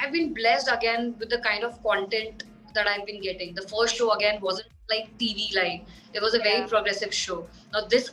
I've been blessed again with the kind of content that I've been getting. The first show again wasn't like TV line. It was a very progressive show. Now this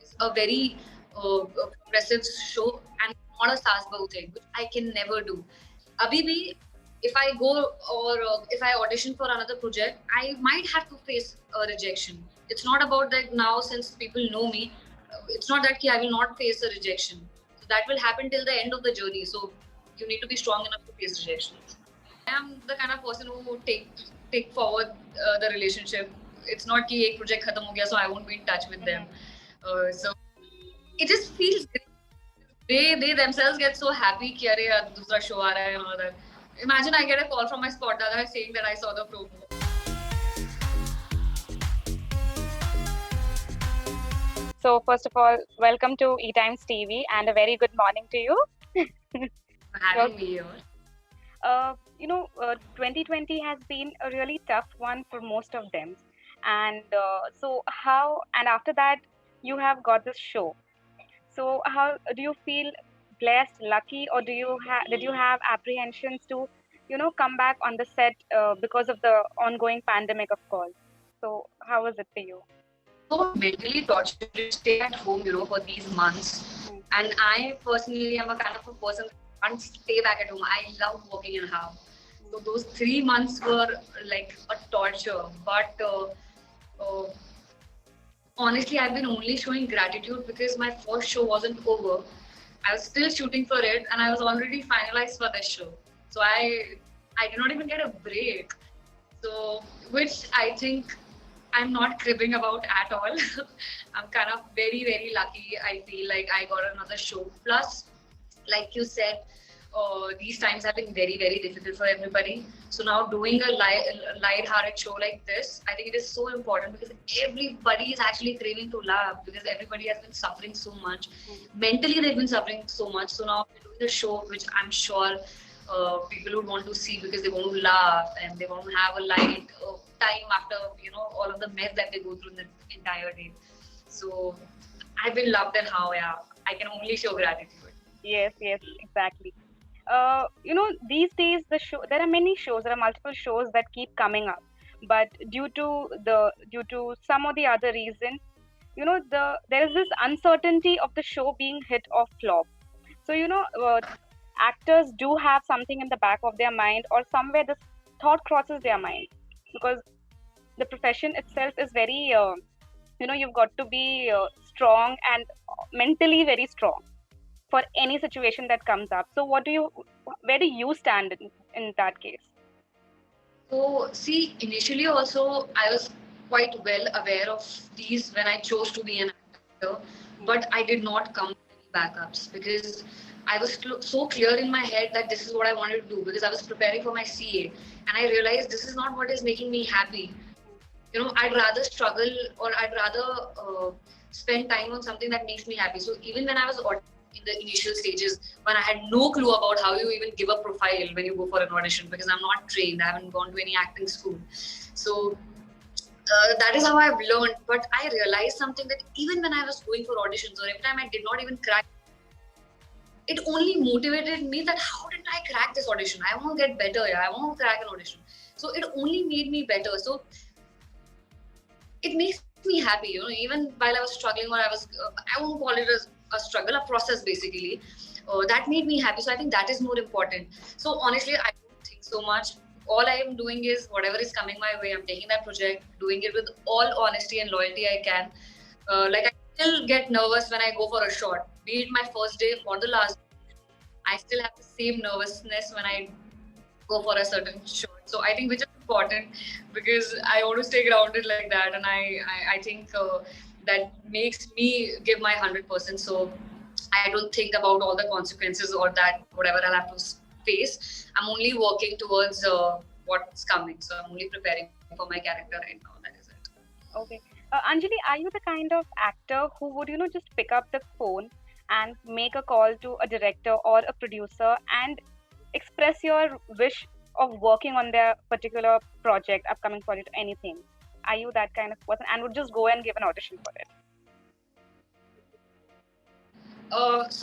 is a very progressive show and not a Sasbahoo thing, which I can never do. Abhi bhi, if I go or if I audition for another project, I might have to face a rejection. It's not about that now since people know me. It's not that I will not face a rejection. So that will happen till the end of the journey. So you need to be strong enough to face rejection. I am the kind of person who take forward the relationship. It's not कि एक project खत्म हो गया, so I won't be in touch with them. So it just feels they themselves get so happy कि अरे यार दूसरा show आ रहा है and all that. Imagine I get a call from my spot dada saying that I saw the promo. So first of all, welcome to eTimes TV and a very good morning to you. For having me here. 2020 has been a really tough one for most of them. And after that, you have got this show. So how do you feel blessed, lucky, or did you have apprehensions to, come back on the set because of the ongoing pandemic, of course? So how was it for you? So mentally tortured to stay at home, for these months. And I personally am a kind of a person that can't stay back at home. I love working in a house. So those 3 months were like a torture. But honestly, I've been only showing gratitude because my first show wasn't over. I was still shooting for it and I was already finalized for this show. So I did not even get a break. So, which I think I'm not cribbing about at all. I'm kind of very, very lucky. I feel like I got another show. Plus, like you said, these times have been very, very difficult for everybody. So now doing a light-hearted show like this, I think it is so important because everybody is actually craving to laugh because everybody has been suffering so much. Mentally, they've been suffering so much. So now we're doing a show which I'm sure people would want to see because they want to laugh and they want to have a light time after all of the mess that they go through in the entire day. So I've been loved and how I can only show gratitude. Yes, exactly. These days there are many shows, there are multiple shows that keep coming up, but due to some or the other reason, there is this uncertainty of the show being hit or flop. So actors do have something in the back of their mind, or somewhere this thought crosses their mind, because the profession itself is very you've got to be strong and mentally very strong for any situation that comes up. So where do you stand in that case? So see, initially also I was quite well aware of these when I chose to be an actor, but I did not come with any backups because I was so clear in my head that this is what I wanted to do because I was preparing for my CA and I realized this is not what is making me happy. I'd rather struggle or I'd rather spend time on something that makes me happy. So even when I was in the initial stages, when I had no clue about how you even give a profile when you go for an audition because I'm not trained, I haven't gone to any acting school. So that is how I've learned. But I realized something that even when I was going for auditions or every time I did not even crack, it only motivated me that how did I crack this audition? I want to get better. I want to crack an audition. So it only made me better. So it makes me happy, even while I was struggling or I won't call it a struggle, a process basically. That made me happy. So I think that is more important. So honestly, I don't think so much. All I am doing is whatever is coming my way, I'm taking that project, doing it with all honesty and loyalty I can. I still get nervous when I go for a shot, be it my first day or the last. I still have the same nervousness when I go for a certain shot. So I think which is important because I want to stay grounded like that, and I think that makes me give my 100%. So I don't think about all the consequences or that whatever I'll have to face. I'm only working towards what's coming. So I'm only preparing for my character right now. That is it. Okay. Anjali, are you the kind of actor who would, just pick up the phone and make a call to a director or a producer and express your wish of working on their particular project, upcoming project, anything? Are you that kind of person and would just go and give an audition for it? It's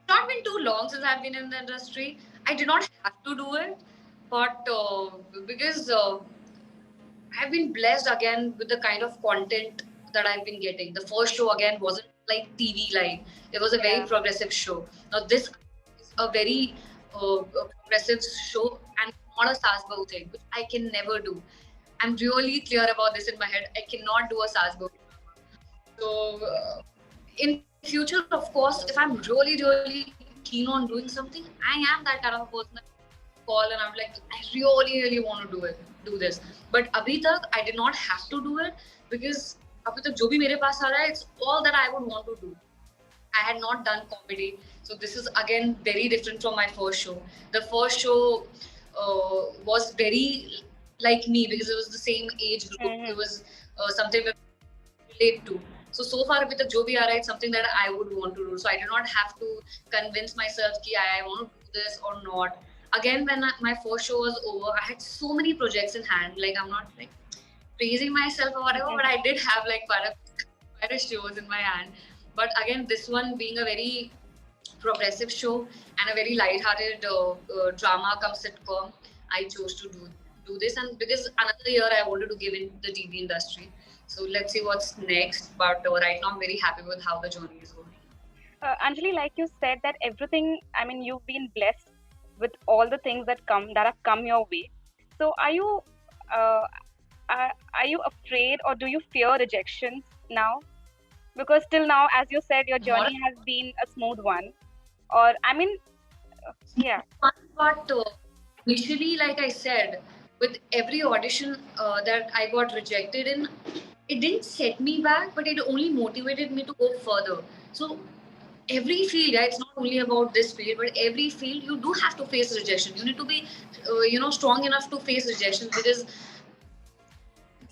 not been too long since I've been in the industry. I did not have to do it, but because I've been blessed again with the kind of content that I've been getting. The first show again wasn't like TV like. It was a very progressive show. Now this is a very progressive show and not a Sasbo thing, which I can never do. I'm really clear about this in my head. I cannot do a Sasbo. So in future, of course, if I'm really keen on doing something, I am that kind of a person that call and I'm like, I really want to do this. But abhi tak I did not have to do it because abhi tak jo bhi mere paas aa raha hai, it's all that I would want to do. I had not done comedy, so this is again very different from my first show. The first show was very like me because it was the same age group. It was something that I relate to. So far abhi tak jo bhi aa raha hai, it's something that I would want to do. So I did not have to convince myself ki I want to do this or not. Again, when my first show was over, I had so many projects in hand. Like, I'm not like praising myself or whatever, but I did have like quite a shows in my hand. But again, this one being a very progressive show and a very light-hearted drama cum sitcom, I chose to do this. And because another year I wanted to give in the TV industry. So let's see what's next. But right now I'm very happy with how the journey is going. Anjali, like you said, that everything, I mean, you've been blessed with all the things that have come your way. So are you afraid or do you fear rejections now? Because till now, as you said, your journey has been a smooth one. Or I mean, yeah. But initially, like I said, with every audition that I got rejected in, it didn't set me back, but it only motivated me to go further. So every field, it's not only about this field, but every field you do have to face rejection. You need to be strong enough to face rejection, because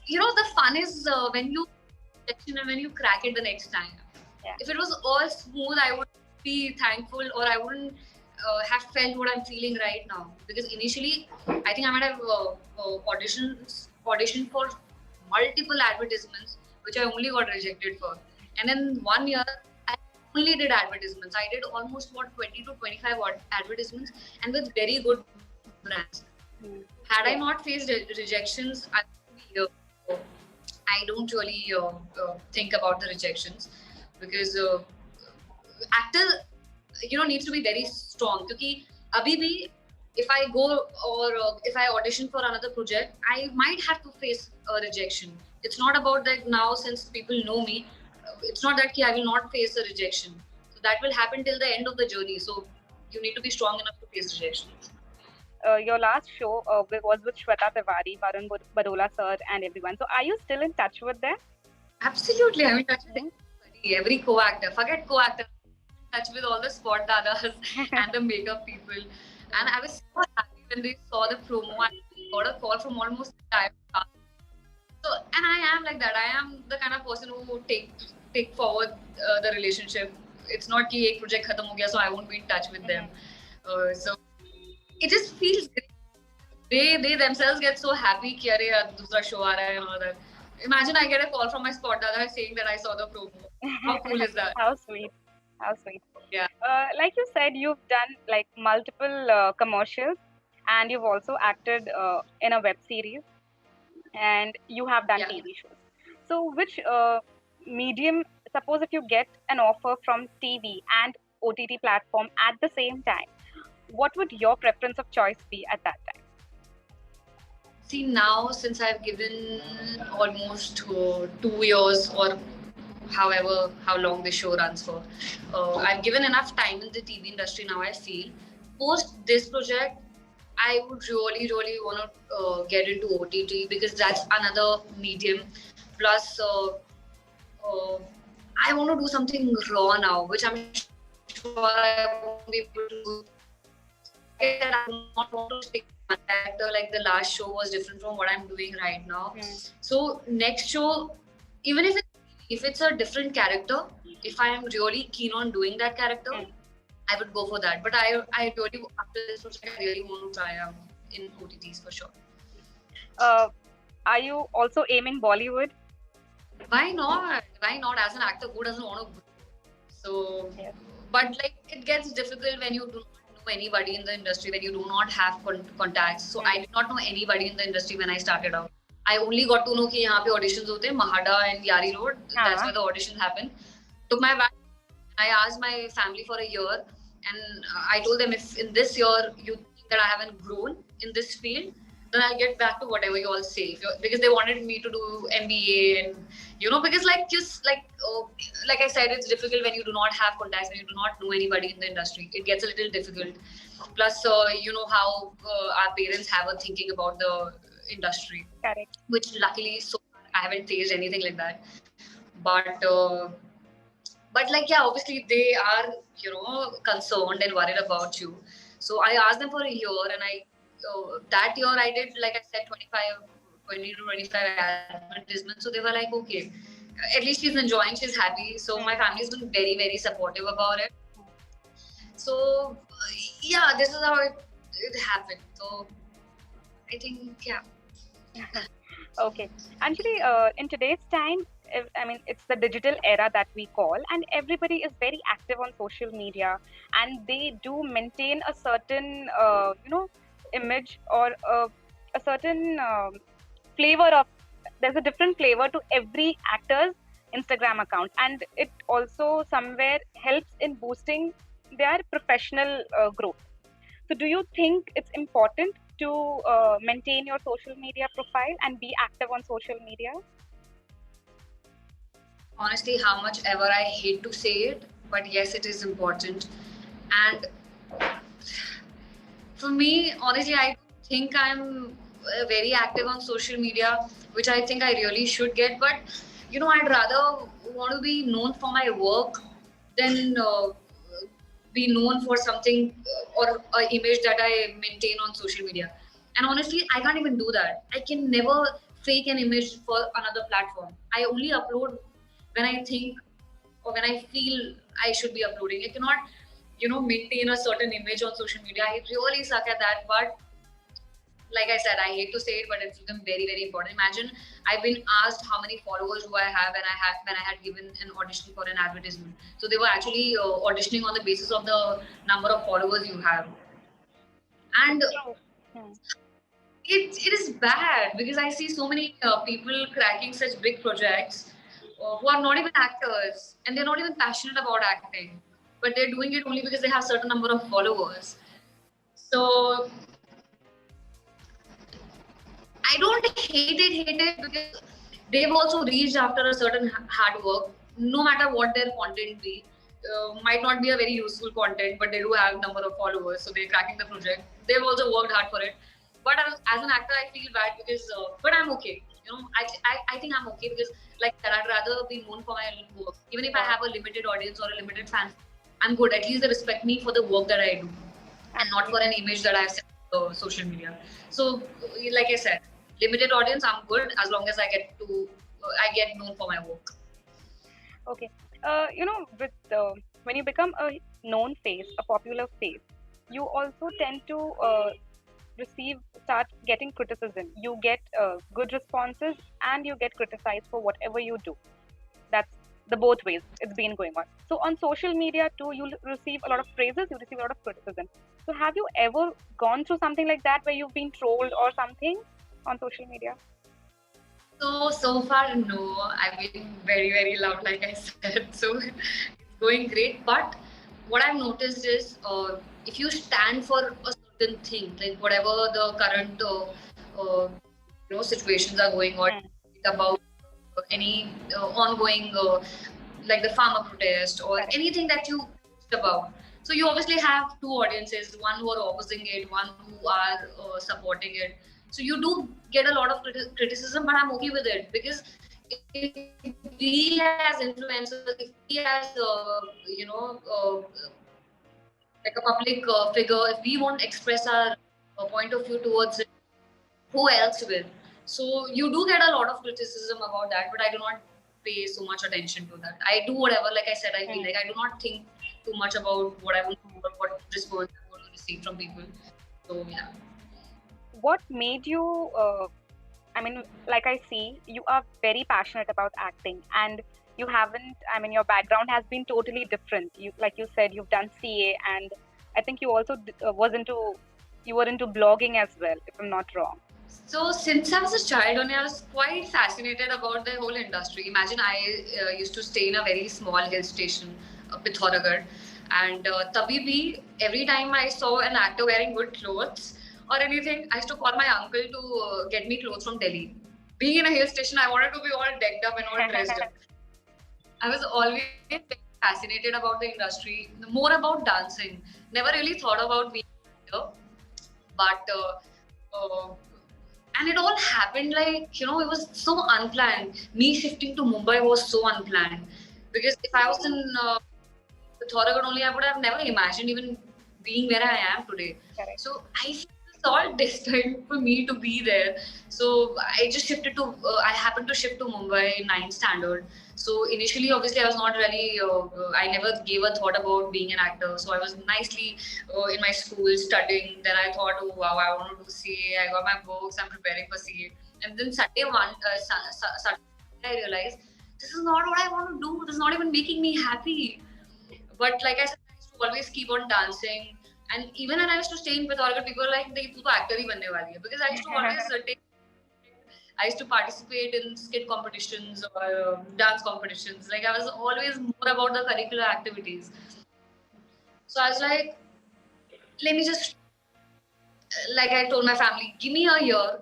the fun is when you rejection and when you crack it the next time. If it was all smooth, I would be thankful, or I wouldn't have felt what I'm feeling right now. Because initially, I think I might have auditioned for multiple advertisements, which I only got rejected for. And then 1 year, I only did advertisements. I did almost 20 to 25 advertisements, and with very good brands. Had I not faced rejections, I would be here. I don't really think about the rejections, because actor needs to be very strong. Because abhi bhi, if I go or if I audition for another project, I might have to face a rejection. It's not about that now, since people know me. It's not that I will not face a rejection. So that will happen till the end of the journey. So you need to be strong enough to face rejections. Your last show was with Shweta Tiwari, Varun Barola sir, and everyone. So are you still in touch with them? Absolutely, I'm in touch with every co-actor. Forget co-actor. I'm in touch with all the spot dadas and the makeup people. And I was so happy when they saw the promo. I got a call from almost the entire cast. So, and I am like that. I am the kind of person who take forward the relationship. It's not कि एक project खत्म हो गया, so I won't be in touch with them. So it just feels great. They themselves get so happy कि अरे दूसरा show आ रहा है and all that. Imagine I get a call from my spot dada saying that I saw the promo. How cool is that? How sweet. How sweet. Yeah. Like you said, you've done like multiple commercials, and you've also acted in a web series, and you have done TV shows. So which medium, suppose if you get an offer from TV and OTT platform at the same time, what would your preference of choice be at that time? See, now since I've given almost 2 years, or how long the show runs for, I've given enough time in the TV industry now. I feel post this project, I would really want to get into OTT, because that's another medium. Plus, I want to do something raw now, which I'm sure I won't be able to do. I do not want to stick with one character. Like the last show was different from what I'm doing right now. So next show, even if it's a different character, if I am really keen on doing that character, I would go for that. But I really, after this project, I really want to try out in OTTs for sure. Are you also aiming Bollywood? Why not? Why not? As an actor, who doesn't want to grow? So, but like it gets difficult when you do not know anybody in the industry when you do not have contacts. So I did not know anybody in the industry when I started out. I only got to know कि यहाँ पे auditions होते हैं, Mahada and Yari Road. That's where the auditions happen. Took my bag. I asked my family for a year, and I told them, if in this year you think that I haven't grown in this field, then I'll get back to whatever you all say. Because they wanted me to do MBA, and because like I said, it's difficult when you do not have contacts, when you do not know anybody in the industry. It gets a little difficult. Plus, you know how our parents have a thinking about the industry. Correct. Which luckily, so I haven't faced anything like that. But like, yeah, obviously they are, concerned and worried about you. So I asked them for a year, and that year I did, like I said, 20 to 25 advertisements. So they were like, okay, at least she's enjoying, she's happy. So my family's been very, very supportive about it. So yeah, this is how it happened. So I think, yeah. Okay. Actually, in today's time, it's the digital era that we call, and everybody is very active on social media, and they do maintain a certain, image or a certain flavor of. There's a different flavor to every actor's Instagram account, and it also somewhere helps in boosting their professional growth. So do you think it's important to maintain your social media profile and be active on social media? Honestly, how much ever I hate to say it, but yes, it is important. And for me, honestly, I think I'm very active on social media, which I think I really should get. But I'd rather want to be known for my work than be known for something or an image that I maintain on social media. And honestly, I can't even do that. I can never fake an image for another platform. I only upload when I think or when I feel I should be uploading. I cannot, maintain a certain image on social media. I really suck at that. But like I said, I hate to say it, but it's become very, very important. Imagine I've been asked how many followers do I have when I had given an audition for an advertisement. So they were actually auditioning on the basis of the number of followers you have. And it is bad because I see so many people cracking such big projects who are not even actors, and they're not even passionate about acting, but they're doing it only because they have certain number of followers. So I don't hate it because they've also reached after a certain hard work, no matter what their content be. Might not be a very useful content, but they do have number of followers, so they're cracking the project. They've also worked hard for it. But as an actor, I feel bad because, but I'm okay. I think I'm okay because, like I said, I'd rather be known for my work. Even if I have a limited audience or a limited fan, I'm good. At least they respect me for the work that I do, and not for an image that I've set on social media. So, like I said, limited audience, I'm good as long as I get known for my work. Okay. When you become a known face, a popular face, you also tend to start getting criticism. You get good responses and you get criticized for whatever you do. That's the both ways it's been going on. So on social media too, you receive a lot of praises, you receive a lot of criticism. So have you ever gone through something like that where you've been trolled or something on social media? So far, no. I've been very, very loud, like I said. So it's going great. But what I've noticed is if you stand for a certain thing, like whatever the current situations are going on, about any ongoing like the farmer protest or anything that you post about. So you obviously have two audiences, one who are opposing it, one who are supporting it. So you do get a lot of criticism, but I'm okay with it because if we as influencers, if we as like a public figure, if we won't express our point of view towards it, who else will? So you do get a lot of criticism about that, but I do not pay so much attention to that. I do whatever, like I said, I feel like I do not think too much about what I want to do or what response I want to receive from people. So yeah. What made you like I see you are very passionate about acting, and you haven't, your background has been totally different. You, like you said, you've done CA, and I think you also you were into blogging as well, if I'm not wrong. So since I was a child only, I was quite fascinated about the whole industry. Imagine I used to stay in a very small hill station, Pithoragarh, and tabhi bhi, every time I saw an actor wearing good clothes or anything, I used to call my uncle to get me clothes from Delhi. Being in a hill station, I wanted to be all decked up and all dressed up. I was always very fascinated about the industry, more about dancing. Never really thought about being an actor, but and it all happened like, it was so unplanned. Me shifting to Mumbai was so unplanned, because if I was in Pithoragarh only, I would have never imagined even being where I am today. Correct. So I feel it's all destined for me to be there. So I just shifted to, I happened to shift to Mumbai in 9th standard. So initially, obviously, I was not really, I never gave a thought about being an actor. So I was nicely in my school studying. Then I thought, oh wow, I want to do CA. I got my books, I'm preparing for CA. And then Saturday I realized, this is not what I want to do. This is not even making me happy. But like I said, I used to always keep on dancing. And even when I used to stay in Pithoragarh, people were like, "Tu to actor hi banne wali hai." Because I used to always I used to participate in skit competitions or dance competitions. Like, I was always more about the curricular activities. So I was like, let me just, like I told my family, give me a year.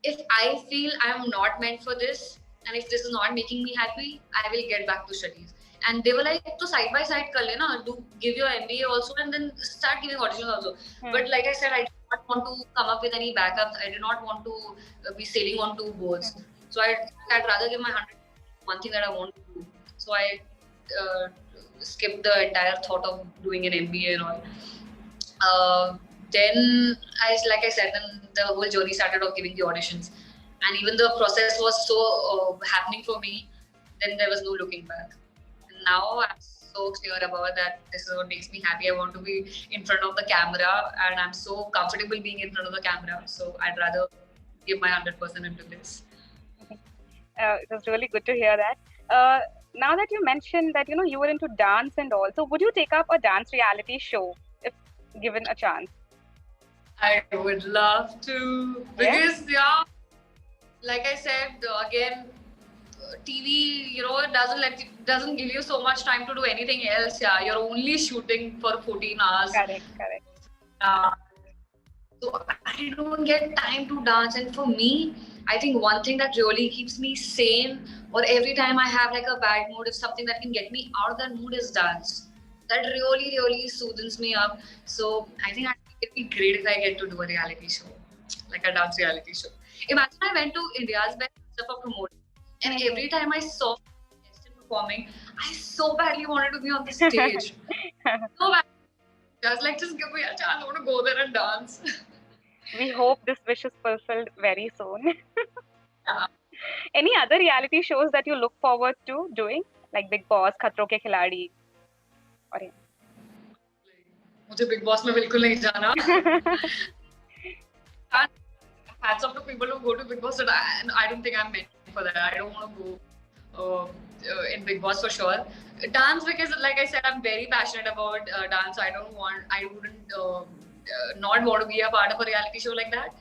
If I feel I'm not meant for this, and if this is not making me happy, I will get back to studies. And they were like, so side by side kar lena, do give your MBA also and then start giving auditions also. But like I said, I did not want to come up with any backups. I did not want to be sailing on two boats. So I'd rather give my 100, one thing that I want to do. So I skipped the entire thought of doing an MBA and all. Then, like I said, then the whole journey started of giving the auditions. And even the process was so happening for me, then there was no looking back. Now I'm so clear about that. This is what makes me happy. I want to be in front of the camera, and I'm so comfortable being in front of the camera. So I'd rather give my 100% into this. It was really good to hear that. Now that you mentioned that you were into dance and all, so would you take up a dance reality show if given a chance? I would love to, because like I said again, TV, it doesn't give you so much time to do anything else. Yeah, you're only shooting for 14 hours. Correct. So I don't get time to dance. And for me, I think one thing that really keeps me sane, or every time I have like a bad mood, if something that can get me out of that mood is dance. That really, really soothes me up. So I think it'd be great if I get to do a reality show, like a dance reality show. Imagine I went to India's Best Dancer for promoting. And every time I saw performing, I so badly wanted to be on the stage. So badly. I was like, just give me a chance. I want to go there and dance. We hope this wish is fulfilled very soon. Any other reality shows that you look forward to doing? Like Bigg Boss, Khatron Ke Khiladi? मुझे Bigg Boss में बिल्कुल नहीं जाना. Hats off to people who go to Bigg Boss, and I don't think I'm meant for that. I don't want to go in Bigg Boss for sure. Dance, because like I said, I'm very passionate about dance. I wouldn't not want to be a part of a reality show like that.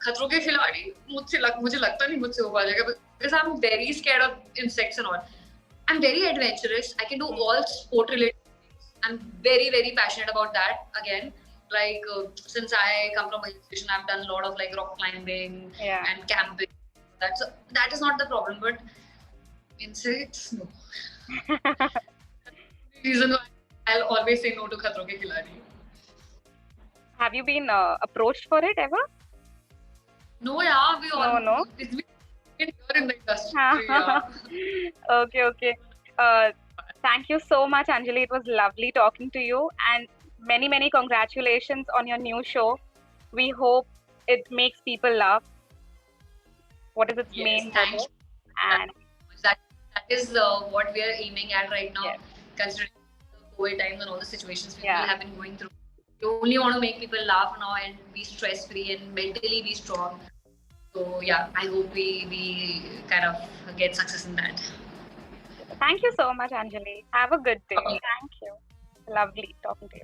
Khatron Ke Khiladi, मुझे लगता नहीं मुझसे हो पाएगा, because I'm very scared of insects and all. I'm very adventurous. I can do all sport related things. I'm very, very passionate about that. Again, like since I come from a hill station, I've done a lot of like rock climbing and camping. That is not the problem, but insects, no. Reason why I'll always say no to Khatron Ke Khiladi. Have you been approached for it ever? No, yeah, No. It's been here in the industry. Okay. Thank you so much, Anjali. It was lovely talking to you, and many congratulations on your new show. We hope it makes people laugh. What is its main goal? And that is what we are aiming at right now, considering the COVID times and all the situations people have been going through. You only want to make people laugh now and be stress-free and mentally be strong. So I hope we kind of get success in that. Thank you so much, Anjali. Have a good day. Thank you. Lovely talking to you.